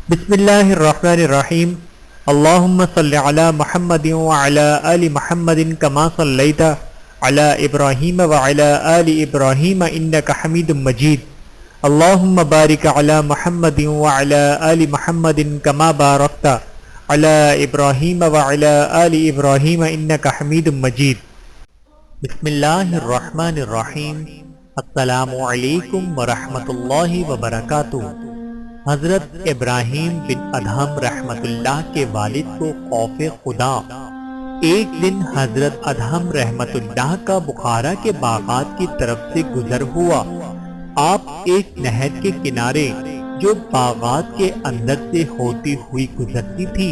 بسم اللہ الرحمن الرحیم اللہم صل علی محمد وعلی آل محمد کما صلیت علی ابراہیم وعلی آل ابراہیم انک حمید مجید اللہم بارک علی محمد وعلی آل محمد کما بارکت علی ابراہیم وعلی آل ابراہیم انک حمید مجید۔ بسم اللہ الرحمن الرحیم۔ السلام علیکم ورحمۃ اللہ وبرکاتہ۔ حضرت ابراہیم بن ادہم رحمت اللہ کے والد کو خوف خدا۔ ایک دن حضرت ادہم رحمت اللہ کا بخارا کے باغات کی طرف سے گزر ہوا۔ آپ ایک نہر کے کنارے جو باغات کے اندر سے ہوتی ہوئی گزرتی تھی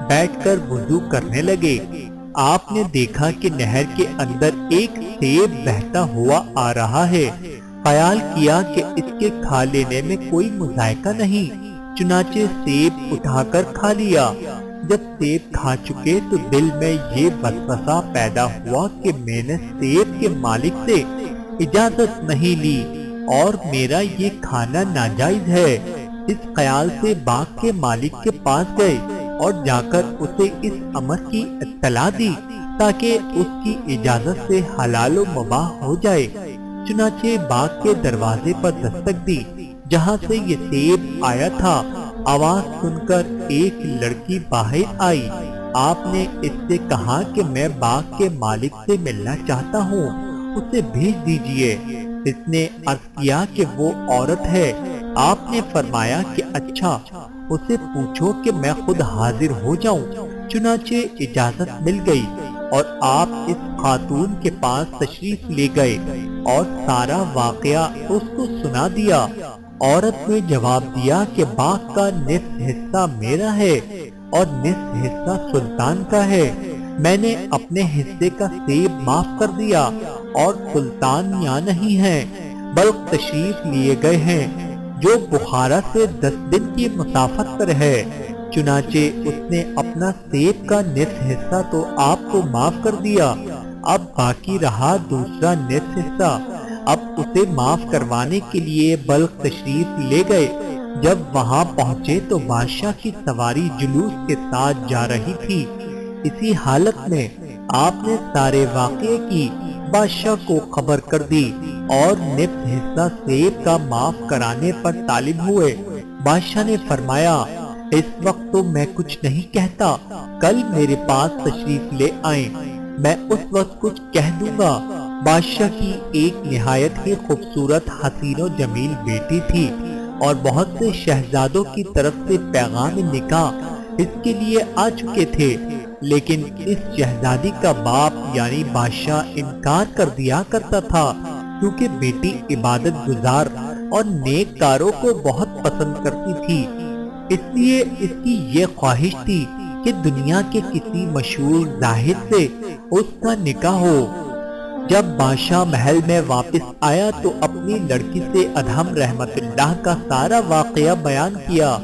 بیٹھ کر وضو کرنے لگے۔ آپ نے دیکھا کہ نہر کے اندر ایک سیب بہتا ہوا آ رہا ہے۔ خیال کیا کہ اس کے کھا لینے میں کوئی مذائقہ نہیں، چنانچہ سیب اٹھا کر کھا لیا۔ جب سیب کھا چکے تو دل میں یہ وسوسہ پیدا ہوا کہ میں نے سیب کے مالک سے اجازت نہیں لی اور میرا یہ کھانا ناجائز ہے۔ اس خیال سے باغ کے مالک کے پاس گئے اور جا کر اسے اس امر کی اطلاع دی تاکہ اس کی اجازت سے حلال و مباح ہو جائے۔ چنانچہ باغ کے دروازے پر دستک دی جہاں سے یہ سیب آیا تھا۔ آواز سن کر ایک لڑکی باہر آئی۔ آپ نے اس سے کہا کہ میں باغ کے مالک سے ملنا چاہتا ہوں، اسے بھیج دیجئے۔ اس نے عرض کیا کہ وہ عورت ہے۔ آپ نے فرمایا کہ اچھا، اسے پوچھو کہ میں خود حاضر ہو جاؤں۔ چنانچہ اجازت مل گئی اور آپ اس خاتون کے پاس تشریف لے گئے اور سارا واقعہ اس کو سنا دیا۔ عورت نے جواب دیا کہ باغ کا نصف حصہ میرا ہے اور نصف حصہ سلطان کا ہے۔ میں نے اپنے حصے کا سیب معاف کر دیا اور سلطان یہاں نہیں ہے، بلکہ تشریف لیے گئے ہیں جو بخارا سے 10 دن کی مسافت پر ہے۔ چنانچہ اس نے اپنا سیب کا نصف حصہ تو آپ کو معاف کر دیا، اب باقی رہا دوسرا نصف حصہ۔ اب اسے معاف کروانے کے لیے بلخ تشریف لے گئے۔ جب وہاں پہنچے تو بادشاہ کی سواری جلوس کے ساتھ جا رہی تھی۔ اسی حالت میں آپ نے سارے واقعے کی بادشاہ کو خبر کر دی اور نصف حصہ سیب کا معاف کرانے پر طالب ہوئے۔ بادشاہ نے فرمایا اس وقت تو میں کچھ نہیں کہتا، کل میرے پاس تشریف لے آئیں، میں اس وقت کچھ کہہ دوں گا۔ بادشاہ کی ایک نہایت ہی خوبصورت حسین و جمیل بیٹی تھی اور بہت سے شہزادوں کی طرف سے پیغام نکاح اس کے لیے آ چکے تھے، لیکن اس شہزادی کا باپ یعنی بادشاہ انکار کر دیا کرتا تھا کیونکہ بیٹی عبادت گزار اور نیک کاروں کو بہت پسند کرتی تھی۔ اس لیے اس کی یہ خواہش تھی کہ دنیا کے کسی مشہور زاہد سے اس کا نکاح ہو۔ جب بادشاہ محل میں واپس آیا تو اپنی لڑکی سے ادہم رحمت اللہ کا سارا واقعہ بیان کیا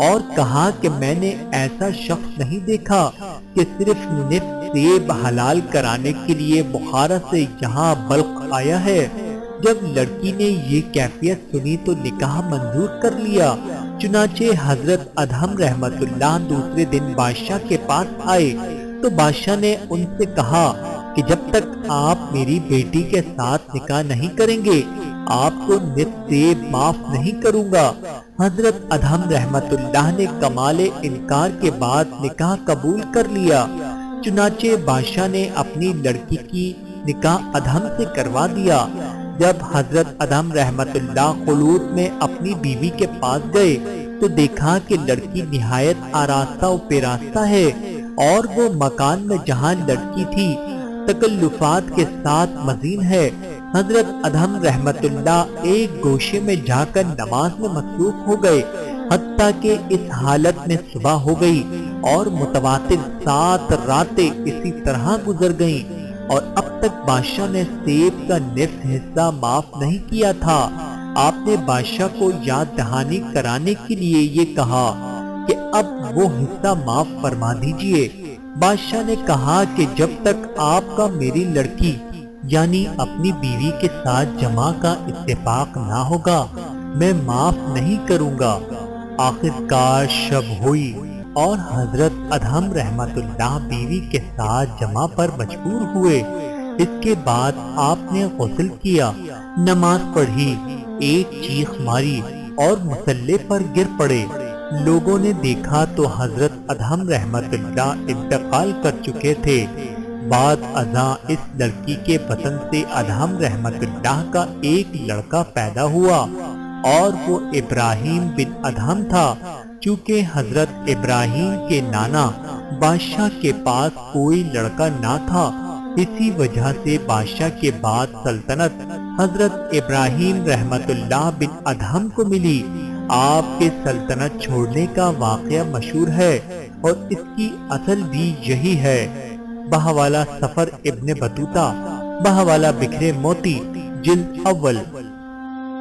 اور کہا کہ میں نے ایسا شخص نہیں دیکھا کہ صرف نصف سیب حلال کرانے کے لیے بخارا سے یہاں بلخ آیا ہے۔ جب لڑکی نے یہ کیفیت سنی تو نکاح منظور کر لیا۔ چنانچہ حضرت ادہم رحمت اللہ دوسرے دن بادشاہ کے پاس آئے تو بادشاہ نے ان سے کہا کہ جب تک آپ میری بیٹی کے ساتھ نکاح نہیں کریں گے آپ کو نصف سیب معاف نہیں کروں گا۔ حضرت ادہم رحمت اللہ نے کمال انکار کے بعد نکاح قبول کر لیا۔ چنانچہ بادشاہ نے اپنی لڑکی کی نکاح ادہم سے کروا دیا۔ جب حضرت ادہم رحمت اللہ خلوت میں اپنی بیوی کے پاس گئے تو دیکھا کہ لڑکی نہایت آراستہ و پیراستہ ہے اور وہ مکان میں جہاں لڑکی تھی تکلفات کے ساتھ مزین ہے۔ حضرت ادہم رحمت اللہ ایک گوشے میں جا کر نماز میں مصروف ہو گئے حتیٰ کہ اس حالت میں صبح ہو گئی اور متواتر 7 راتیں اسی طرح گزر گئیں اور اب تک بادشاہ نے سیب کا نصف حصہ معاف نہیں کیا تھا۔ آپ نے بادشاہ کو یاد دہانی کرانے کے لیے یہ کہا کہ اب وہ حصہ معاف فرما دیجئے۔ بادشاہ نے کہا کہ جب تک آپ کا میری لڑکی یعنی اپنی بیوی کے ساتھ جمع کا اتفاق نہ ہوگا میں معاف نہیں کروں گا۔ آخر کار شب ہوئی اور حضرت ادہم رحمت اللہ بیوی کے ساتھ جمع پر مجبور ہوئے۔ اس کے بعد آپ نے غسل کیا، نماز پڑھی، ایک چیخ ماری اور مصلی پر گر پڑے۔ لوگوں نے دیکھا تو حضرت ادہم رحمت اللہ انتقال کر چکے تھے۔ بعد ازاں اس لڑکی کے بطن سے ادہم رحمت اللہ کا ایک لڑکا پیدا ہوا اور وہ ابراہیم بن ادہم تھا۔ چونکہ حضرت ابراہیم کے نانا بادشاہ کے پاس کوئی لڑکا نہ تھا، اسی وجہ سے بادشاہ کے بعد سلطنت حضرت ابراہیم رحمت اللہ بن ادہم کو ملی۔ آپ کے سلطنت چھوڑنے کا واقعہ مشہور ہے اور اس کی اصل بھی یہی ہے۔ بہوالا سفر ابن بطوطہ، بہوالا بکھرے موتی، جلد اول۔